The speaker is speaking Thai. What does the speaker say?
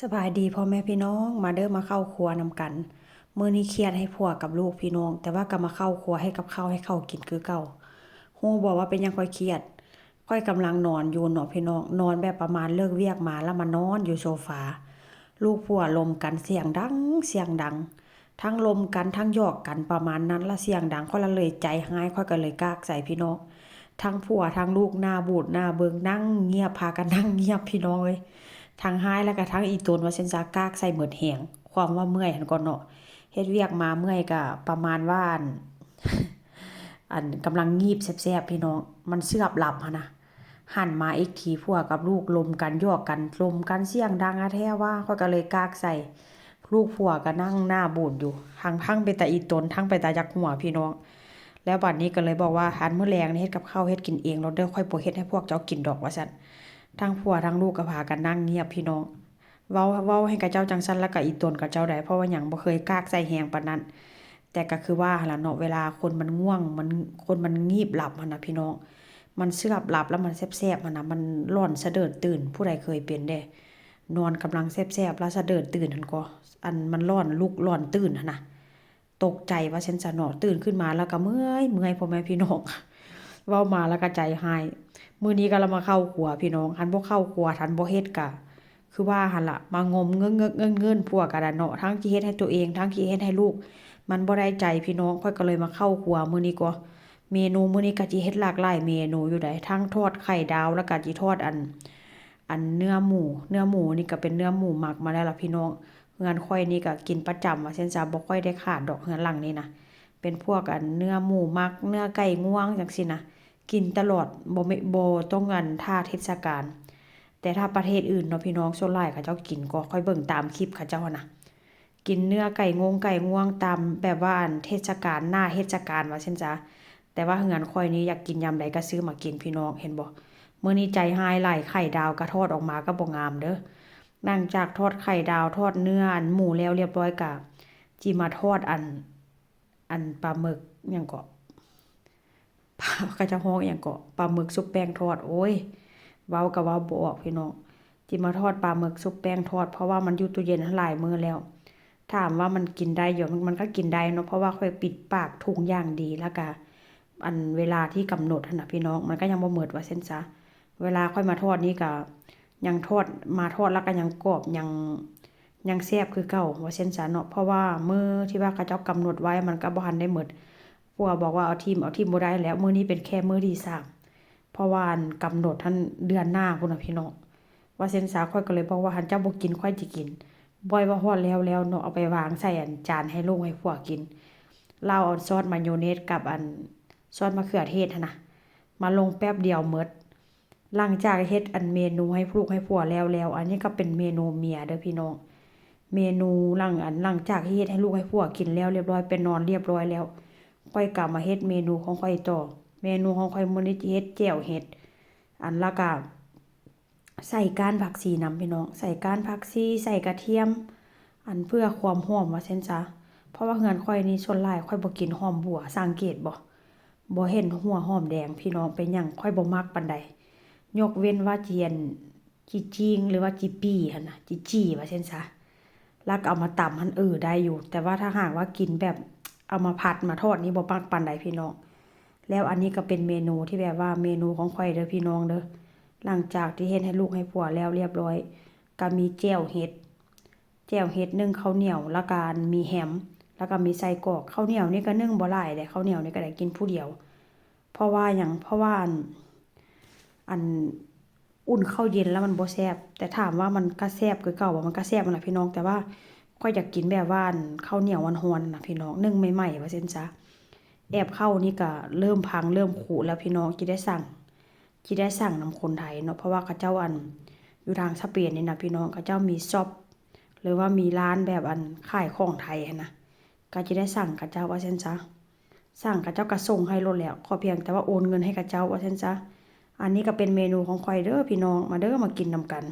สบายดีพ่อแม่พี่น้องมาเด้อมาเข้าครัวนำกันมื้อนี้เครียดให้ผัวกับลูกพี่น้องแต่ว่าก็มาเข้าครัวให้กับข้าวให้เขากินคือเก่าฮู้บ่ว่าเป็นหยังค่อยเครียดค่อยกำลังนอนอยู่เนาะพี่น้องนอนแบบประมาณเลิกเวียกมาแล้วมานอนอยู่โซฟาลูกผัวลมกันเสียงดังเสียงดังทั้งลมกันทั้งหยอกกันประมาณนั้นละเสียงดังค่อยละเลยใจหายค่อยก็เลยกากใส่พี่น้องทั้งผัวทั้งลูกหน้าบูดหน้าเบิงนั่งเงียบพากันนั่งเงียบพี่น้องเอ้ย ทั้งหายแล้วก็ทั้งอีตนว่าเส้นซากากใส่เหมือดแหงความว่าเมื่อยหันก่อนเนาะเฮ็ดเวียกมาเมื่อยก็ประมาณว่าอันกำลังงีบแซ่บๆพี่น้องมันเสือบหลับหั่นน่ะหันมาอีกทีผัวกับลูกลมกันยอกกันลมกันเสียงดังอะแท้ว่าข้อยก็เลยกากใส่ลูกผัวก็นั่งหน้าบูดอยู่ทั้งไปแต่อีตนทั้งไปแต่ยักหัวพี่น้องแล้วบัดนี้ก็เลยบอกว่าหันมื้อแลงนี่เฮ็ดกับข้าวเฮ็ดกินเองแล้วเด้อค่อยบ่เฮ็ดให้พวกเจ้ากินดอกว่าซั่น ทั้งผัวทั้งลูกก็พากันนั่งเงียบพี่น้องเว้าให้กับเจ้าจังซั่นแล้วก็อีตนกับเจ้าได้เพราะว่าหยังบ่เคยกากใส่แฮงปานนั้นแต่ก็คือว่าหั่นล่ะเนาะเวลาคนมันง่วงคนมันงีบหลับหั่นน่ะพี่น้องมันเสือบหลับแล้วมันแซ่บๆหั่นน่ะมันร้อนสะเดิดตื่นผู้ใดเคยเป็นเด้นอนกำลังแซ่บๆแล้วสะเดิดตื่นหั่นก็อันมันร้อนลุกร้อนตื่นหั่นน่ะตกใจว่าฉันจะเนาะตื่นขึ้นมาแล้วก็เมื่อยพ่อแม่พี่น้องเว้ามาแล้วก็ใจหาย มื้อนี้ก็เรามาเข้าครัวพี่น้องหันบ่เข้าครัวทันบ่เฮ็ดกะคือว่าหั่นล่ะมางมเงึกๆเงินๆพวกกะดะเนาะทั้งที่เฮ็ดให้ตัวเองทั้งที่เฮ็ดให้ลูกมันบ่ได้ใจพี่น้องค่อยก็เลยมาเข้าครัวมื้อนี้ก็เมนูมื้อนี้ก็สิเฮ็ดหลากหลายเมนูอยู่ได้ทั้งทอดไข่ดาวแล้วก็สิทอดอันเนื้อหมูนี่ก็เป็นเนื้อหมูหมักมาแล้วล่ะพี่น้องเฮือนข้อยนี่ก็กินประจำว่าซั่นซะบ่ค่อยได้ขาดดอกเฮือนหลังนี้นะเป็นพวกอันเนื้อหมูหมักเนื้อไก่ง่วงจังซี่นะ กินตลอดบ่ต้องท่าเทศกาลแต่ถ้าประเทศอื่นเนาะพี่น้องส่วนหลายเขาเจ้ากินก็ค่อยเบิ่งตามคลิปเขาเจ้านะกินเนื้อไก่ไก่ง่วงตามแบบว่าอันเทศกาลหน้าเทศกาลว่าซั่นจ้ะแต่ว่าเฮือนข้อยนี้อยากกินยามใดก็ซื้อมากินพี่น้องเห็นบ่มื้อนี้ใจหายหลายไข่ดาวก็ทอดออกมาก็บ่งามเด้อหลังจากทอดไข่ดาวทอดเนื้ออันหมูแล้วเรียบร้อยก็จิมาทอดอันปลาหมึกหยังก็ ก็จะฮ้องอย่างก็ปลาหมึกซุปแป้งทอดโอ้ยเว้าก็เว้าบ่ออกพี่น้องจิมาทอดปลาหมึกซุปแป้งทอดเพราะว่ามันอยู่ตู้เย็นหลายมื้อแล้วถามว่ามันกินได้อยู่มันก็กินได้เนาะเพราะว่าค่อยปิดปากถุงอย่างดีแล้วก็อันเวลาที่กำหนดหั่นน่ะพี่น้องมันก็ยังบ่หมดว่าซั่นซะเวลาค่อยมาทอดนี่ก็ยังทอดมาทอดแล้วก็ยังกรอบยังแซ่บคือเก่าว่าซั่นซะเนาะเพราะว่ามื้อที่ว่าเขาเจ้ากำหนดไว้มันก็บ่ทันได้หมด ผัวบอกว่าเอาทีมบ่ได้แล้วมื้อนี้เป็นแค่มื้อที่3เพราะว่าอันกำหนดท่านเดือนหน้าพุ่นน่ะพี่น้องว่าเส้นสาข้อยก็เลยบอกว่าหันเจ้าบ่กินข้อยสิกินบ่อยว่าฮอดแล้วเนาะเอาไปวางใส่อันจานให้ลูกให้ผัวกินลาวเอาซอสมายองเนสกับอันซอสมะเขือเทศหั่นน่ะมาลงแป๊บเดียวหมดหลังจากเฮ็ดอันเมนูให้ลูกให้ผัวแล้วอันนี้ก็เป็นเมนูเมียเด้อพี่น้องเมนูหลังจากที่เฮ็ดให้ลูกให้ผัวกินแล้วเรียบร้อยไปนอนเรียบร้อยแล้ว ค่อยกลับมาเฮ็ดเมนูของข้อยต่อเมนูของข้อยมื้อนี้สิเฮ็ดแจ่วเห็ดอันแล้วก็ใส่ก้านผักชีนำพี่น้องใส่ก้านผักชีใส่กระเทียมอันเพื่อความหอมว่าซั่นซะเพราะว่าเฮือนข้อยนี่ส่วนหลายข้อยบ่กินหอมบัวสังเกตบ่เห็นหัวหอมแดงพี่น้องเป็นหยังข้อยบ่มักปานใดยกเว้นว่าเจียนจิจิงหรือว่าจิปี้หั่นน่ะจิจี้ว่าซั่นซะแล้วก็เอามาตำหั่นได้อยู่แต่ว่าถ้าหากว่ากินแบบ เอามาผัดมาทอดนี่บ่ปักปานใดพี่น้องแล้วอันนี้ก็เป็นเมนูที่แบบว่าเมนูของข้อยเด้อพี่น้องเด้อหลังจากที่เฮ็ดให้ลูกให้ผัวแล้วเรียบร้อยก็มีแจ่วเห็ดนึ่งข้าวเหนียวแล้วก็มีแหมแล้วก็มีไส้กรอกข้าวเหนียวนี่ก็นึ่งบ่หลายเด้ข้าวเหนียวนี่ก็ได้กินผู้เดียวเพราะว่าหยังเพราะว่าอันอุ่นข้าวเย็นแล้วมันบ่แซ่บแต่ถามว่ามันก็แซ่บคือเก่าบ่มันก็แซ่บนั่นล่ะพี่น้องแต่ว่าข้อยอยากกินแบบว่าข้าวเหนียวร้อนๆน่ะพี่น้องนึ่งใหม่ๆว่าซั่นซะแอบเข้านี่ก็เริ่มพังเริ่มขุแล้วพี่น้องสิได้สั่งนำคนไทยเนาะเพราะว่าเขาเจ้าอยู่ทางสเปนนี่นะพี่น้องเขาเจ้ามีช็อปหรือว่ามีร้านแบบขายของไทยนะก็สิได้สั่งเขาเจ้าว่าซั่นซะสั่งเขาเจ้าก็ส่งให้โลดแล้วขอเพียงแต่ว่าโอนเงินให้เขาเจ้าว่าซั่นซะอันนี้ก็เป็นเมนูของข้อยเด้อพี่น้องมาเด้อมากินนำกัน